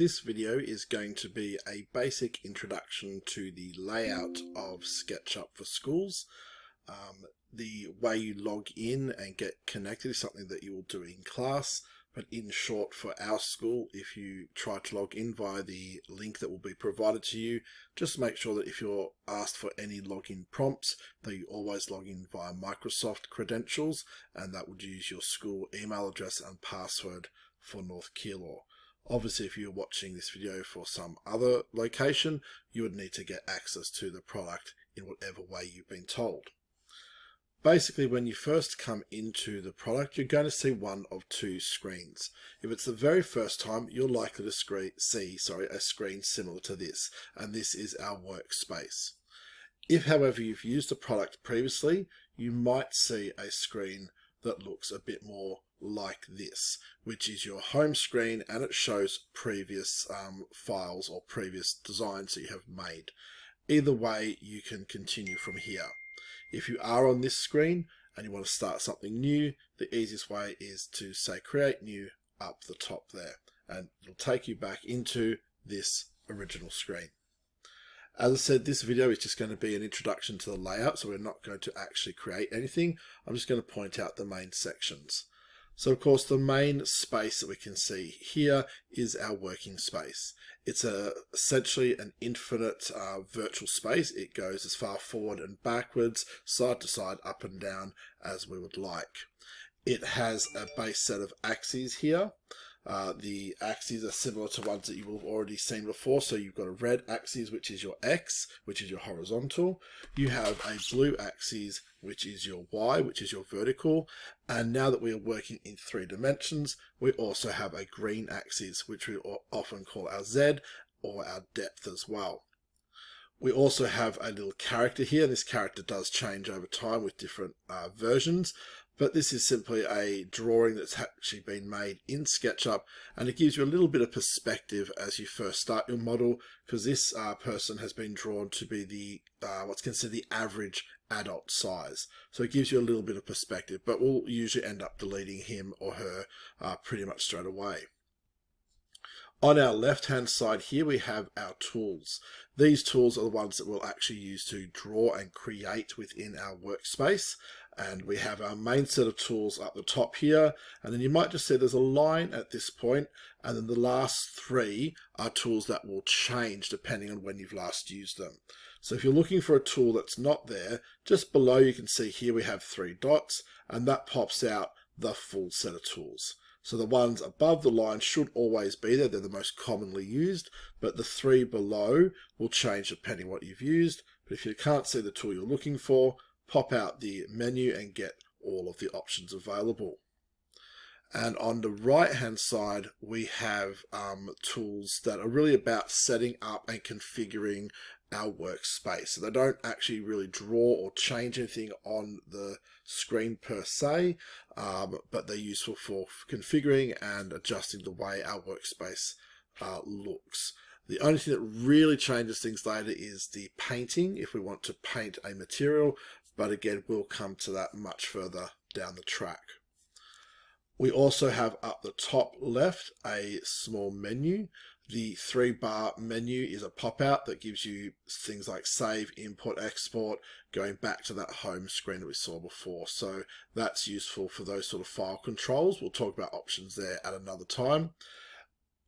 This video is going to be a basic introduction to the layout of SketchUp for schools. The way you log in and get connected is something that you will do in class, but in short, for our school, if you try to log in via the link that will be provided to you, just make sure that if you're asked for any login prompts, that you always log in via Microsoft credentials, and that would use your school email address and password for North Keilor. Obviously, if you're watching this video for some other location, you would need to get access to the product in whatever way you've been told. Basically, when you first come into the product, you're going to see one of two screens. If it's the very first time, you're likely to see a screen similar to this, and this is our workspace. If, however, you've used the product previously, you might see a screen that looks a bit more like this, which is your home screen, and it shows previous files or previous designs that you have made. Either way, you can continue from here. If you are on this screen and you want to start something new, the easiest way is to say create new up the top there, and it'll take you back into this original screen. As I said, this video is just going to be an introduction to the layout, so we're not going to actually create anything. I'm just going to point out the main sections. So of course, the main space that we can see here is our working space. It's essentially an infinite virtual space. It goes as far forward and backwards, side to side, up and down as we would like. It has a base set of axes here. The axes are similar to ones that you will have already seen before. So you've got a red axis, which is your X, which is your horizontal. You have a blue axis, which is your Y, which is your vertical. And now that we are working in 3 dimensions, we also have a green axis, which we often call our Z, or our depth as well. We also have a little character here. This character does change over time with different versions, but this is simply a drawing that's actually been made in SketchUp, and it gives you a little bit of perspective as you first start your model, because this person has been drawn to be the what's considered the average adult size. So it gives you a little bit of perspective, but we'll usually end up deleting him or her pretty much straight away. On our left-hand side here, we have our tools. These tools are the ones that we'll actually use to draw and create within our workspace. And we have our main set of tools up the top here. And then you might just see there's a line at this point, and then the last 3 are tools that will change depending on when you've last used them. So if you're looking for a tool that's not there, just below you can see here we have 3 dots, and that pops out the full set of tools. So the ones above the line should always be there. They're the most commonly used, but the 3 below will change depending on what you've used. But if you can't see the tool you're looking for, pop out the menu and get all of the options available. And on the right hand side, we have tools that are really about setting up and configuring our workspace. So they don't actually really draw or change anything on the screen per se, but they're useful for configuring and adjusting the way our workspace looks. The only thing that really changes things later is the painting, if we want to paint a material, but again, we'll come to that much further down the track. We also have up the top left a small menu. The 3-bar menu is a pop-out that gives you things like save, import, export, going back to that home screen that we saw before. So that's useful for those sort of file controls. We'll talk about options there at another time.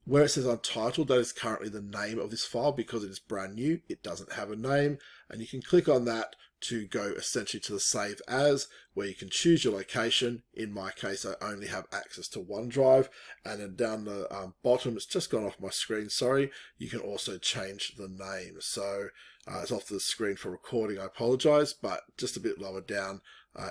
Where it says untitled, that is currently the name of this file because it is brand new. It doesn't have a name, and you can click on that to go essentially to the save as, where you can choose your location. In my case, I only have access to OneDrive, and then down the bottom, it's just gone off my screen, sorry, you can also change the name. So it's off the screen for recording, I apologize, but just a bit lower down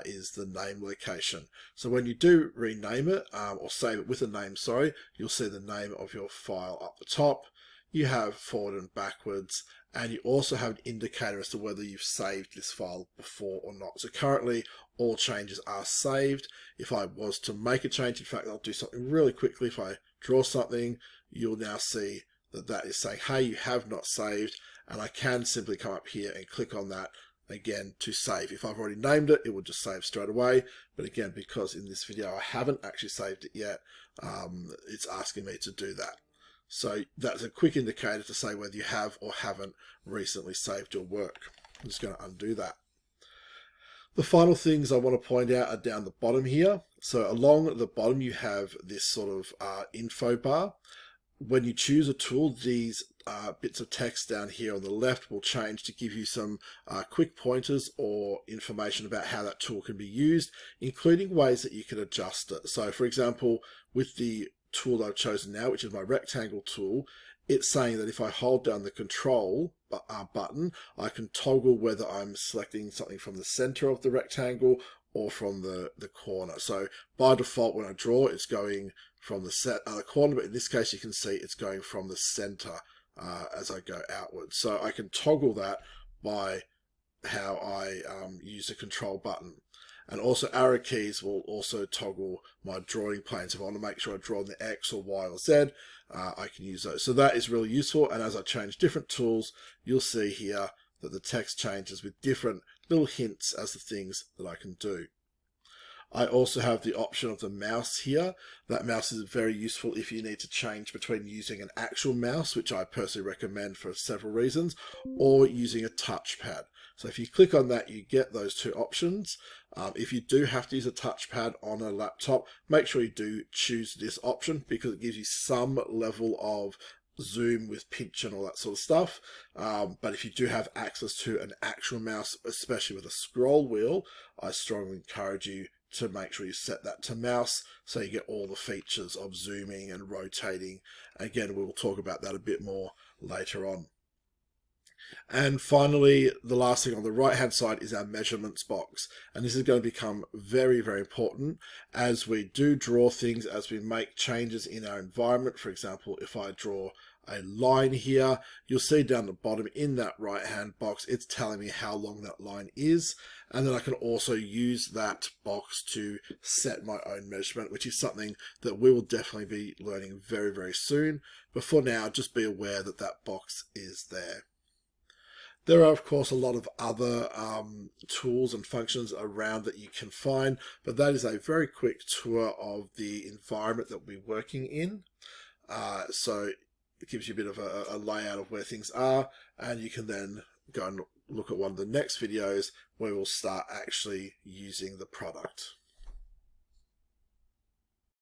is the name location. So when you do rename it, or save it with a name, sorry, you'll see the name of your file up the top. You have forward and backwards, and you also have an indicator as to whether you've saved this file before or not. So currently all changes are saved. If I was to make a change, in fact, I'll do something really quickly. If I draw something, you'll now see that that is saying, hey, you have not saved, and I can simply come up here and click on that again to save. If I've already named it, it will just save straight away. But again, because in this video I haven't actually saved it yet, it's asking me to do that. So that's a quick indicator to say whether you have or haven't recently saved your work. I'm just going to undo that. The final things I want to point out are down the bottom here. So along the bottom you have this sort of info bar. When you choose a tool, these bits of text down here on the left will change to give you some quick pointers or information about how that tool can be used, including ways that you can adjust it. So for example, with the tool I've chosen now, which is my rectangle tool, it's saying that if I hold down the control button, I can toggle whether I'm selecting something from the center of the rectangle or from the corner. So by default, when I draw, it's going from the corner, but in this case, you can see it's going from the center as I go outwards. So I can toggle that by how I use the control button. And also arrow keys will also toggle my drawing planes. If I want to make sure I draw on the X or Y or Z, I can use those. So that is really useful. And as I change different tools, you'll see here that the text changes with different little hints as to things that I can do. I also have the option of the mouse here. That mouse is very useful if you need to change between using an actual mouse, which I personally recommend for several reasons, or using a touchpad. So if you click on that, you get those two options. If you do have to use a touchpad on a laptop, make sure you do choose this option because it gives you some level of zoom with pinch and all that sort of stuff. But if you do have access to an actual mouse, especially with a scroll wheel, I strongly encourage you to make sure you set that to mouse so you get all the features of zooming and rotating. Again, we'll talk about that a bit more later on. And finally, the last thing on the right hand side is our measurements box. And this is going to become very, very important as we do draw things, as we make changes in our environment. For example, if I draw a line here, you'll see down the bottom in that right hand box, it's telling me how long that line is. And then I can also use that box to set my own measurement, which is something that we will definitely be learning very, very soon. But for now, just be aware that that box is there. There are, of course, a lot of other tools and functions around that you can find, but that is a very quick tour of the environment that we're working in. So it gives you a bit of a layout of where things are, and you can then go and look at one of the next videos where we'll start actually using the product.